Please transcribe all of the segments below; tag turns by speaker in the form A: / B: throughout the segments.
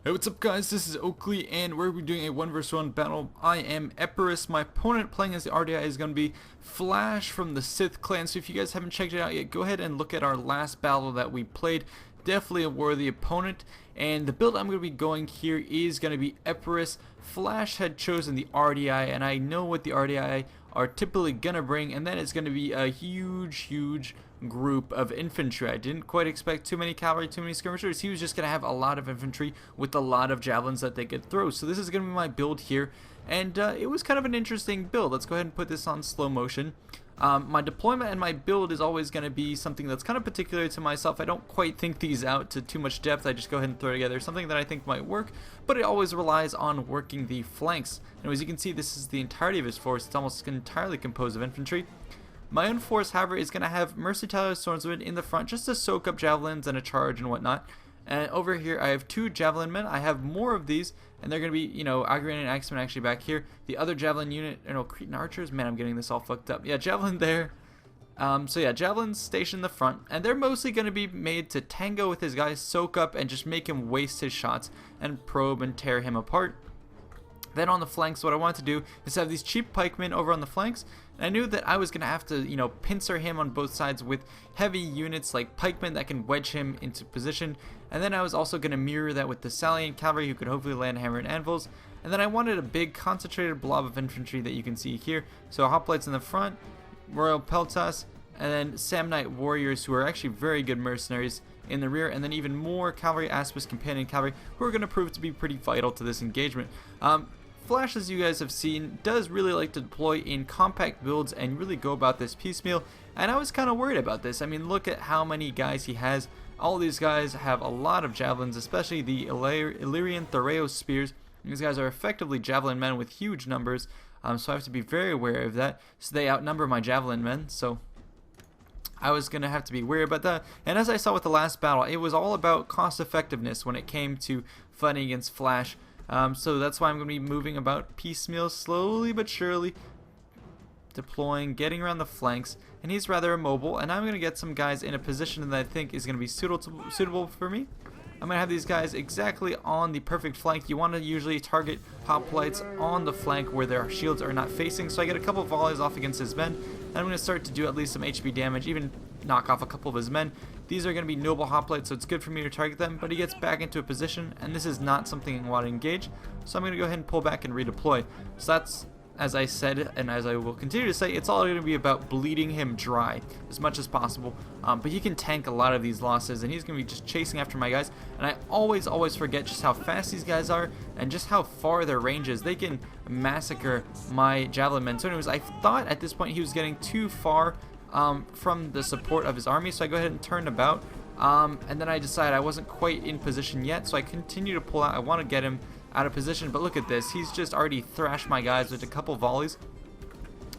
A: Hey, what's up guys, this is Oakley and we're doing a 1 vs 1 battle. I am Epirus. My opponent playing as the RDI is going to be Flash from the Sith clan, so if you guys haven't checked it out yet, go ahead and look at our last battle that we played. Definitely a worthy opponent, and the build I'm going to be going here is going to be Epirus. Flash had chosen the RDI, and I know what the RDI are typically going to bring, and then it's going to be a huge group of infantry. I didn't quite expect too many cavalry, too many skirmishers. He was just going to have a lot of infantry with a lot of javelins that they could throw. So this is going to be my build here, and it was kind of an interesting build. Let's go ahead and put this on slow motion. My deployment and my build is always going to be something that's kind of particular to myself. I don't quite think these out to too much depth. I just go ahead and throw together something that I think might work, but it always relies on working the flanks. And as you can see, this is the entirety of his force. It's almost entirely composed of infantry. My own force, however, is going to have Mercy Tyler Swordsman in the front just to soak up javelins and a charge and whatnot. And over here, I have 2 javelin men. I have more of these, and they're going to be, you know, Agrian and Axeman actually back here. The other javelin unit, Cretan archers. Man, I'm getting this all fucked up. Yeah, javelin there. So yeah, javelins stationed in the front, and they're mostly going to be made to tango with his guys, soak up, and just make him waste his shots and probe and tear him apart. Then on the flanks, what I wanted to do is have these cheap pikemen over on the flanks, and I knew that I was going to have to, pincer him on both sides with heavy units like pikemen that can wedge him into position, and then I was also going to mirror that with the Salient cavalry who could hopefully land hammer and anvils, and then I wanted a big concentrated blob of infantry that you can see here, so hoplites in the front, Royal Peltas, and then Samnite warriors who are actually very good mercenaries in the rear, and then even more cavalry, Aspis companion cavalry, who are going to prove to be pretty vital to this engagement. Flash, as you guys have seen, does really like to deploy in compact builds and really go about this piecemeal, and I was kind of worried about this. I mean, look at how many guys he has. All these guys have a lot of javelins, especially the Illyrian Thoreos spears. These guys are effectively javelin men with huge numbers, so I have to be very aware of that. So they outnumber my javelin men, so I was going to have to be wary about that. And as I saw with the last battle, it was all about cost effectiveness when it came to fighting against Flash. So that's why I'm going to be moving about piecemeal, slowly but surely, deploying, getting around the flanks, and he's rather immobile, and I'm going to get some guys in a position that I think is going to be suitable for me. I'm going to have these guys exactly on the perfect flank. You want to usually target hoplites on the flank where their shields are not facing, so I get a couple volleys off against his men, and I'm going to start to do at least some HP damage, even knock off a couple of his men. These are going to be noble hoplites, so it's good for me to target them, but he gets back into a position, and this is not something I want to engage, so I'm going to go ahead and pull back and redeploy. So that's, as I said, and as I will continue to say, it's all going to be about bleeding him dry as much as possible, but he can tank a lot of these losses, and he's going to be just chasing after my guys, and I always forget just how fast these guys are, and just how far their range is. They can massacre my javelin men. So anyways, I thought at this point he was getting too far from the support of his army, so I go ahead and turn about, and then I decided I wasn't quite in position yet, so I continue to pull out. I want to get him out of position, but look at this, he's just already thrashed my guys with a couple volleys.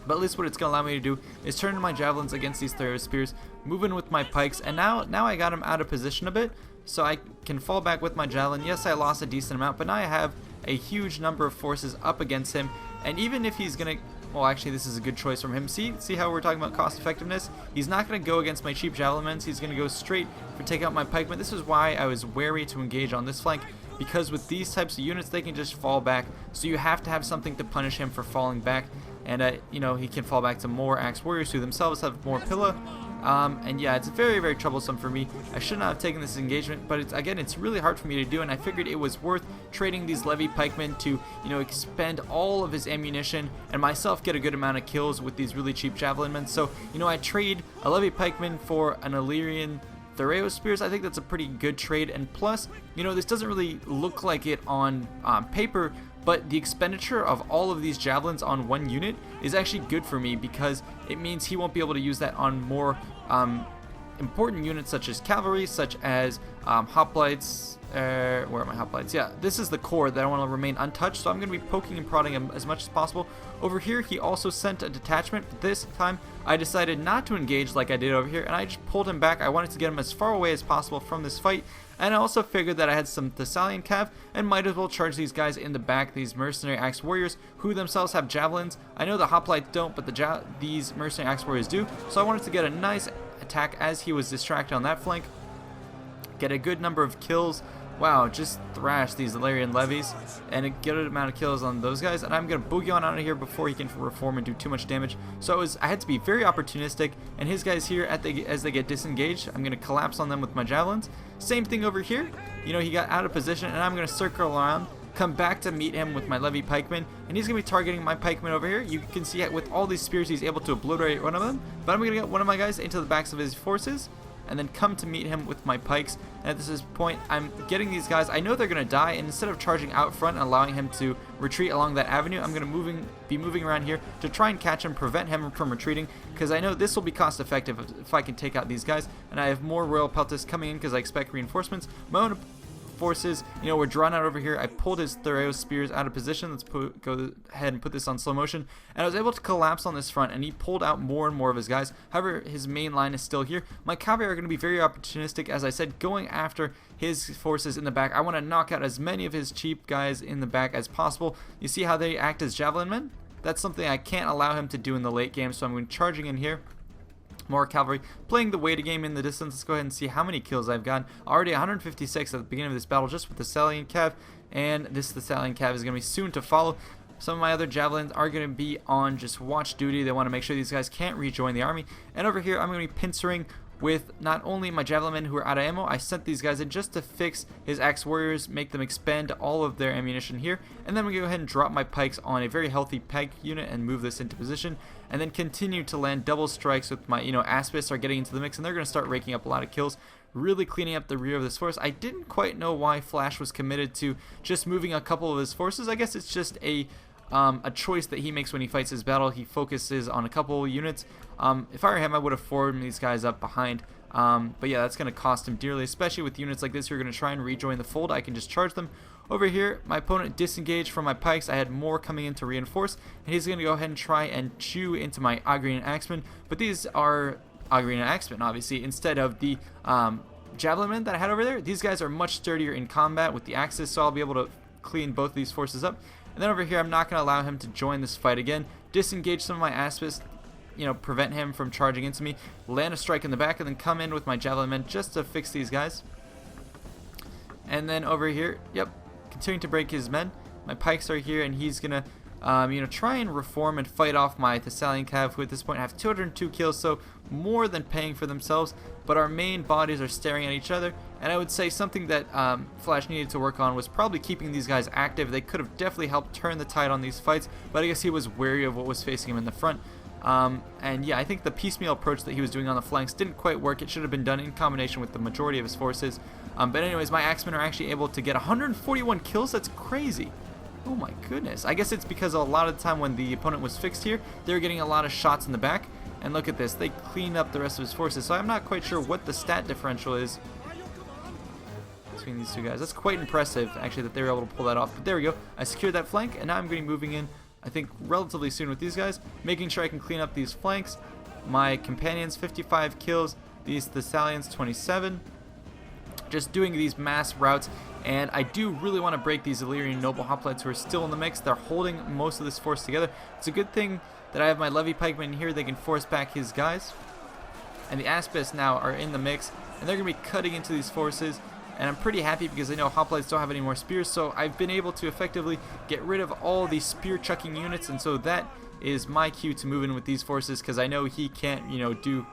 A: But at least what it's going to allow me to do is turn my javelins against these Thoreau spears, move in with my pikes, and now I got him out of position a bit, so I can fall back with my javelin. Yes, I lost a decent amount, but now I have a huge number of forces up against him, and even if he's going to, well, actually, this is a good choice from him. See how we're talking about cost effectiveness? He's not going to go against my cheap javelin men. He's going to go straight for taking out my pikemen. This is why I was wary to engage on this flank, because with these types of units, they can just fall back. So you have to have something to punish him for falling back. And, he can fall back to more axe warriors who themselves have more pillar. And yeah, it's very troublesome for me. I should not have taken this engagement, but it's really hard for me to do, and I figured it was worth trading these levy pikemen to, expend all of his ammunition and myself get a good amount of kills with these really cheap javelin men. So, I trade a levy pikeman for an Illyrian Thoreos spears. I think that's a pretty good trade, and plus, this doesn't really look like it on paper, but the expenditure of all of these javelins on one unit is actually good for me, because it means he won't be able to use that on more important units such as cavalry, such as hoplites. Where are my hoplites? Yeah, this is the core that I want to remain untouched, so I'm going to be poking and prodding him as much as possible. Over here, he also sent a detachment, but this time I decided not to engage like I did over here, and I just pulled him back. I wanted to get him as far away as possible from this fight, and I also figured that I had some Thessalian cav and might as well charge these guys in the back, these mercenary axe warriors who themselves have javelins. I know the hoplites don't, but these mercenary axe warriors do, so I wanted to get a nice attack as he was distracted on that flank, get a good number of kills wow, just thrash these Illyrian levies and a good amount of kills on those guys. And I'm going to boogie on out of here before he can reform and do too much damage. So I had to be very opportunistic. And his guys here, as they get disengaged, I'm going to collapse on them with my javelins. Same thing over here. You know, he got out of position, and I'm going to circle around, come back to meet him with my levy pikemen, and he's going to be targeting my pikemen over here. You can see with all these spears he's able to obliterate one of them, but I'm going to get one of my guys into the backs of his forces and then come to meet him with my pikes. And at this point, I'm getting these guys. I know they're going to die, and instead of charging out front and allowing him to retreat along that avenue, I'm going to be moving around here to try and catch him, prevent him from retreating, because I know this will be cost effective if I can take out these guys. And I have more Royal Peltas coming in because I expect reinforcements. My own forces, you know, we're drawn out over here. I pulled his Thureos spears out of position. Let's go ahead and put this on slow motion. And I was able to collapse on this front, and he pulled out more and more of his guys. However, his main line is still here. My cavalry are going to be very opportunistic, as I said, going after his forces in the back. I want to knock out as many of his cheap guys in the back as possible. You see how they act as javelin men? That's something I can't allow him to do in the late game, so I'm going charging in here. More cavalry, playing the wait game in the distance. Let's go ahead and see how many kills I've gotten. Already 156 at the beginning of this battle just with the Thessalian Cav, and the Thessalian Cav is going to be soon to follow. Some of my other javelins are going to be on just watch duty. They want to make sure these guys can't rejoin the army. And over here, I'm going to be pincering with not only my javelin men who are out of ammo. I sent these guys in just to fix his axe warriors, make them expend all of their ammunition here, and then we go ahead and drop my pikes on a very healthy pike unit and move this into position, and then continue to land double strikes with my, Aspists are getting into the mix, and they're going to start raking up a lot of kills, really cleaning up the rear of this force. I didn't quite know why Flash was committed to just moving a couple of his forces. I guess it's just a choice that he makes when he fights his battle. He focuses on a couple units. If I were him, I would have forwarded these guys up behind. But yeah, that's going to cost him dearly, especially with units like this who are going to try and rejoin the fold. I can just charge them. Over here, my opponent disengaged from my pikes. I had more coming in to reinforce, and he's going to go ahead and try and chew into my Ogrian Axemen. But these are Ogrian Axemen, obviously, instead of the Javelin men that I had over there. These guys are much sturdier in combat with the axes, so I'll be able to clean both of these forces up. And then over here, I'm not going to allow him to join this fight again. Disengage some of my Aspists, prevent him from charging into me. Land a strike in the back, and then come in with my Javelin men just to fix these guys. And then over here, continuing to break his men. My pikes are here, and he's going to try and reform and fight off my Thessalian Cav, who at this point have 202 kills, so more than paying for themselves. But our main bodies are staring at each other, and I would say something that Flash needed to work on was probably keeping these guys active. They could have definitely helped turn the tide on these fights, but I guess he was wary of what was facing him in the front. And yeah, I think the piecemeal approach that he was doing on the flanks didn't quite work. It should have been done in combination with the majority of his forces. But anyways, my Axemen are actually able to get 141 kills. That's crazy. Oh my goodness. I guess it's because a lot of the time when the opponent was fixed here, they were getting a lot of shots in the back. And look at this. They cleaned up the rest of his forces. So I'm not quite sure what the stat differential is between these two guys. That's quite impressive, actually, that they were able to pull that off. But there we go. I secured that flank, and now I'm going to be moving in, I think, relatively soon with these guys, making sure I can clean up these flanks. My companions, 55 kills. These Thessalians, 27. Just doing these mass routes. And I do really want to break these Illyrian noble hoplites who are still in the mix. They're holding most of this force together. It's a good thing that I have my levy pikemen in here. They can force back his guys. And the Aspists now are in the mix, and they're going to be cutting into these forces. And I'm pretty happy because I know hoplites don't have any more spears, so I've been able to effectively get rid of all these spear chucking units, and so that is my cue to move in with these forces, because I know he can't, do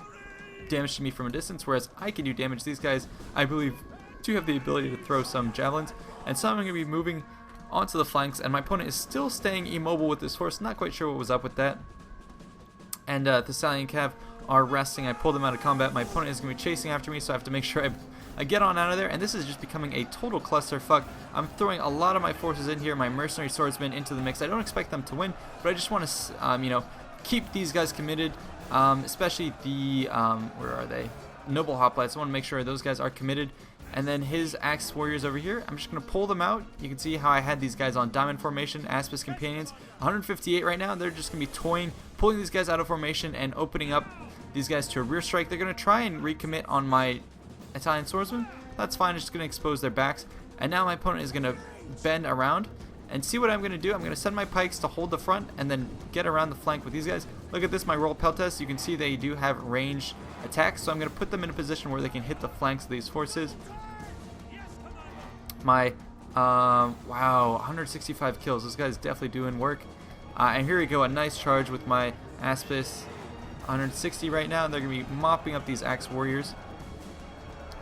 A: damage to me from a distance, whereas I can do damage. These guys, I believe, do have the ability to throw some javelins, and so I'm going to be moving onto the flanks, and my opponent is still staying immobile with this force. Not quite sure what was up with that. And Thessalian Cav are resting. I pulled them out of combat. My opponent is going to be chasing after me, so I have to make sure I get on out of there, and this is just becoming a total clusterfuck. I'm throwing a lot of my forces in here, my mercenary swordsmen into the mix. I don't expect them to win, but I just want to, keep these guys committed, especially the, where are they? Noble hoplites. I want to make sure those guys are committed. And then his axe warriors over here, I'm just going to pull them out. You can see how I had these guys on diamond formation, Aspis companions, 158 right now. They're just going to be pulling these guys out of formation and opening up these guys to a rear strike. They're going to try and recommit on my Italian swordsman. That's fine, it's just going to expose their backs. And now my opponent is going to bend around and see what I'm going to do. I'm going to send my pikes to hold the front and then get around the flank with these guys. Look at this, my roll peltas. You can see they do have ranged attacks, so I'm going to put them in a position where they can hit the flanks of these forces. my, wow, 165 kills. This guy's definitely doing work. And here we go, a nice charge with my Aspis. 160 right now, and they're going to be mopping up these Axe Warriors.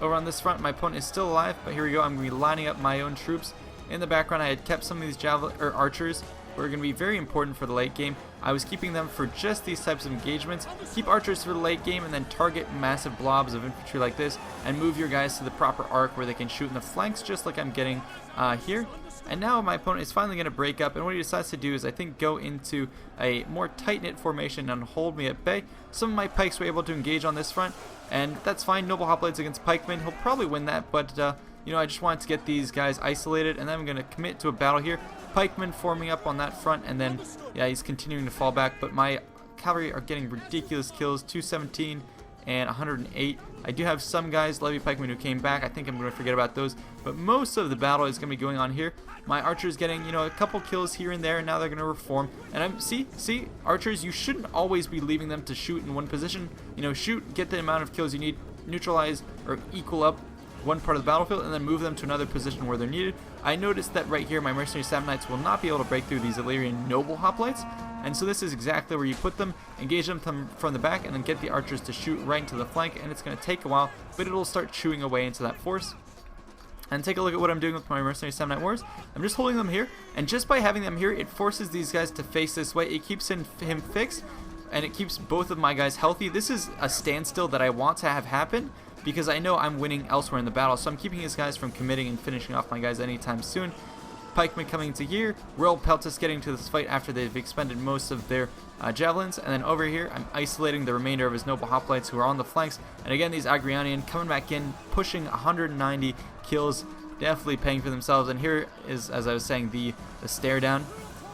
A: Over on this front, my opponent is still alive, but here we go. I'm going to be lining up my own troops. In the background, I had kept some of these archers, who are going to be very important for the late game. I was keeping them for just these types of engagements. Keep archers for the late game, and then target massive blobs of infantry like this, and move your guys to the proper arc where they can shoot in the flanks, just like I'm getting here. And now my opponent is finally going to break up, and what he decides to do is, I think, go into a more tight-knit formation and hold me at bay. Some of my pikes were able to engage on this front, and that's fine. Noble Hoplites against pikemen, he'll probably win that, but you know, I just wanted to get these guys isolated, and then I'm going to commit to a battle here. Pikemen forming up on that front, and then, yeah, he's continuing to fall back, but my cavalry are getting ridiculous kills, 217 and 108. I do have some guys, levy pikemen, who came back. I think I'm going to forget about those, but most of the battle is going to be going on here. My archers getting, you know, a couple kills here and there, and now they're going to reform. And I'm see, archers, you shouldn't always be leaving them to shoot in one position. You know, shoot, get the amount of kills you need, neutralize or equal up one part of the battlefield, and then move them to another position where they're needed. I noticed that right here, my mercenary Samnites will not be able to break through these Illyrian noble hoplites, and so this is exactly where you put them, engage them from the back, and then get the archers to shoot right into the flank, and it's going to take a while, but it'll start chewing away into that force. And take a look at what I'm doing with my mercenary Samnite Wars. I'm just holding them here, and just by having them here, it forces these guys to face this way. It keeps him fixed, and it keeps both of my guys healthy. This is a standstill that I want to have happen, because I know I'm winning elsewhere in the battle, so I'm keeping his guys from committing and finishing off my guys anytime soon. Pikemen coming into here, Royal Peltas getting to this fight after they've expended most of their javelins, and then over here I'm isolating the remainder of his noble hoplites who are on the flanks, and again these Agrianian coming back in, pushing 190 kills, definitely paying for themselves. And here is, as I was saying, the stare down,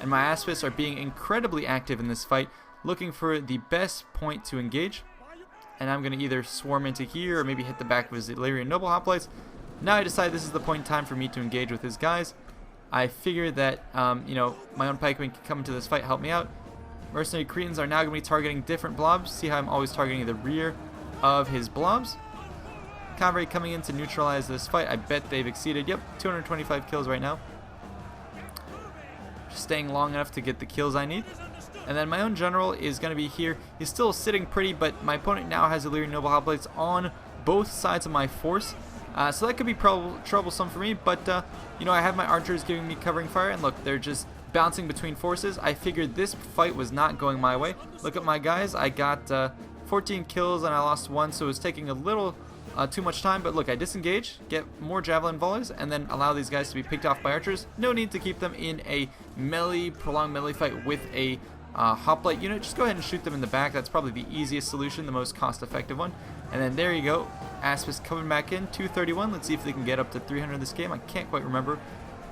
A: and my Aspis are being incredibly active in this fight, looking for the best point to engage. And I'm going to either swarm into here or maybe hit the back of his Illyrian noble hoplites. Now I decide this is the point in time for me to engage with his guys. I figure that, you know, my own pikemen can come into this fight, help me out. Mercenary Cretans are now going to be targeting different blobs. See how I'm always targeting the rear of his blobs. Cavalry coming in to neutralize this fight. I bet they've exceeded. Yep, 225 kills right now. Just staying long enough to get the kills I need. And then my own general is going to be here. He's still sitting pretty, but my opponent now has Illyrian noble hoplites on both sides of my force. So that could be troublesome for me, but you know, I have my archers giving me covering fire, and look, they're just bouncing between forces. I figured this fight was not going my way. Look at my guys. I got 14 kills and I lost 1, so it was taking a little too much time, but look, I disengage, get more javelin volleys, and then allow these guys to be picked off by archers. No need to keep them in a prolonged melee fight with a hoplite unit. Just go ahead and shoot them in the back. That's probably the easiest solution, the most cost-effective one. And then there you go. Aspis coming back in, 231. Let's see if they can get up to 300 this game. I can't quite remember.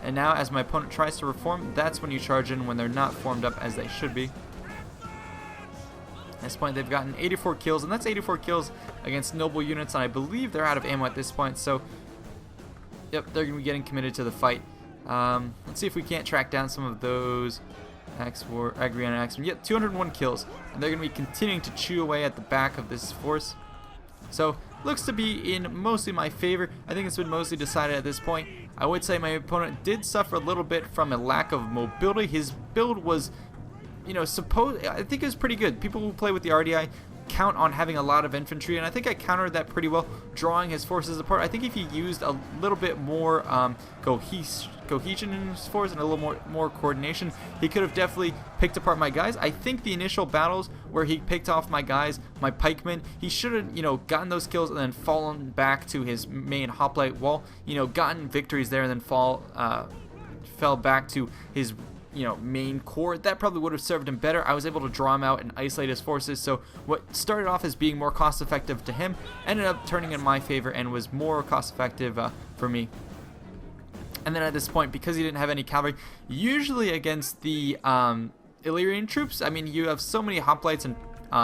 A: And now, as my opponent tries to reform, that's when you charge in when they're not formed up as they should be. At this point, they've gotten 84 kills, and that's 84 kills against noble units, and I believe they're out of ammo at this point, so yep, they're going to be getting committed to the fight. Let's see if we can't track down some of those Agriana Axemen. Yep, 201 kills, and they're going to be continuing to chew away at the back of this force. So, looks to be in mostly my favor. I think it's been mostly decided at this point. I would say my opponent did suffer a little bit from a lack of mobility. His build was, you know, I think it was pretty good. People who play with the RDI count on having a lot of infantry, and I think I countered that pretty well, drawing his forces apart. I think if he used a little bit more cohesion in his force and a little more coordination, he could have definitely picked apart my guys. I think the initial battles where he picked off my guys, my pikemen, he should have, you know, gotten those kills and then fallen back to his main hoplite wall, you know, gotten victories there and then fell back to his, you know, main core. That probably would have served him better. I was able to draw him out and isolate his forces, so what started off as being more cost effective to him ended up turning in my favor and was more cost effective for me. And then at this point, because he didn't have any cavalry, usually against the Illyrian troops, I mean, you have so many hoplites and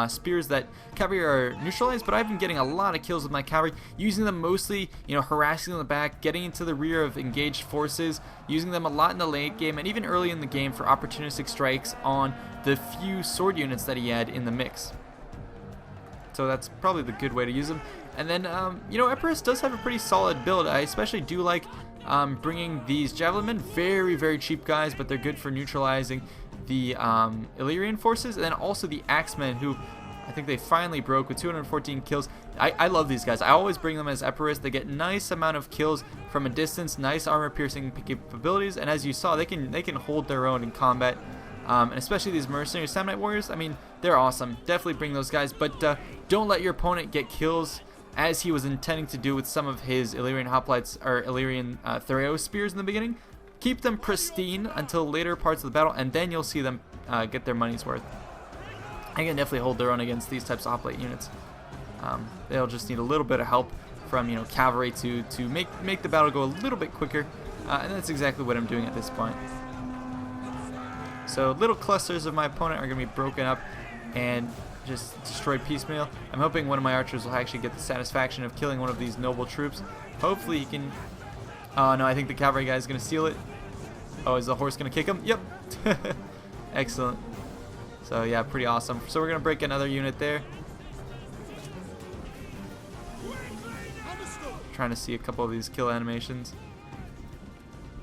A: spears that cavalry are neutralized, but I've been getting a lot of kills with my cavalry, using them mostly, you know, harassing them in the back, getting into the rear of engaged forces, using them a lot in the late game and even early in the game for opportunistic strikes on the few sword units that he had in the mix. So that's probably the good way to use them. And then, you know, Epirus does have a pretty solid build. I especially do like bringing these javelin men. Very, very cheap guys, but they're good for neutralizing the Illyrian forces, and then also the Axemen, who I think they finally broke with 214 kills. I love these guys. I always bring them as Epirus. They get nice amount of kills from a distance, nice armor piercing capabilities, and as you saw, they can hold their own in combat. And especially these mercenary Samnite warriors. I mean, they're awesome. Definitely bring those guys, but don't let your opponent get kills as he was intending to do with some of his Illyrian hoplites or Illyrian Thureos spears in the beginning. Keep them pristine until later parts of the battle, and then you'll see them get their money's worth. They can definitely hold their own against these types of hoplite units. They'll just need a little bit of help from cavalry to make the battle go a little bit quicker, and that's exactly what I'm doing at this point. So little clusters of my opponent are going to be broken up and just destroyed piecemeal. I'm hoping one of my archers will actually get the satisfaction of killing one of these noble troops. Hopefully he can... Oh no, I think the cavalry guy is going to steal it. Oh, is the horse going to kick him? Yep. Excellent. So yeah, pretty awesome. So we're going to break another unit there. Trying to see a couple of these kill animations.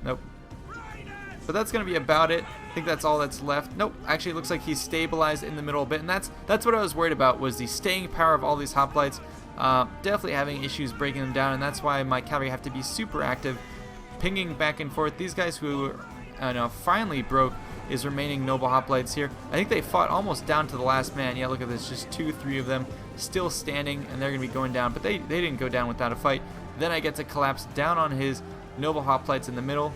A: Nope. But that's going to be about it. I think that's all that's left. Nope, actually it looks like he's stabilized in the middle a bit, and that's what I was worried about, was the staying power of all these hoplites. Definitely having issues breaking them down, and that's why my cavalry have to be super active, pinging back and forth. These guys who finally broke his remaining noble hoplites here. I think they fought almost down to the last man. Yeah, look at this, just 2-3 of them still standing, and they're going to be going down, but they didn't go down without a fight. Then I get to collapse down on his noble hoplites in the middle,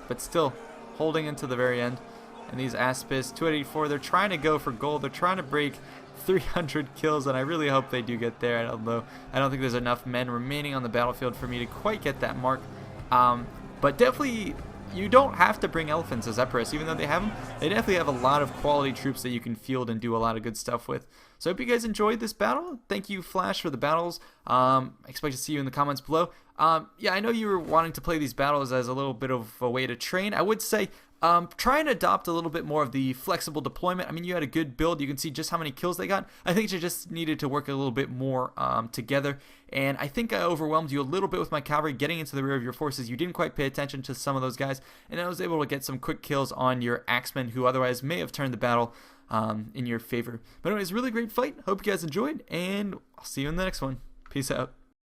A: but still holding into the very end. And these Aspis, 284, they're trying to go for gold. They're trying to break 300 kills, and I really hope they do get there. I don't think there's enough men remaining on the battlefield for me to quite get that mark. But definitely, you don't have to bring elephants as Epirus, even though they have them. They definitely have a lot of quality troops that you can field and do a lot of good stuff with. So I hope you guys enjoyed this battle. Thank you, Flash, for the battles. I expect to see you in the comments below. Yeah, I know you were wanting to play these battles as a little bit of a way to train. I would say try and adopt a little bit more of the flexible deployment. I mean, you had a good build. You can see just how many kills they got. I think you just needed to work a little bit more together. And I think I overwhelmed you a little bit with my cavalry getting into the rear of your forces. You didn't quite pay attention to some of those guys. And I was able to get some quick kills on your axemen who otherwise may have turned the battle in your favor. But anyways, really great fight. Hope you guys enjoyed. And I'll see you in the next one. Peace out.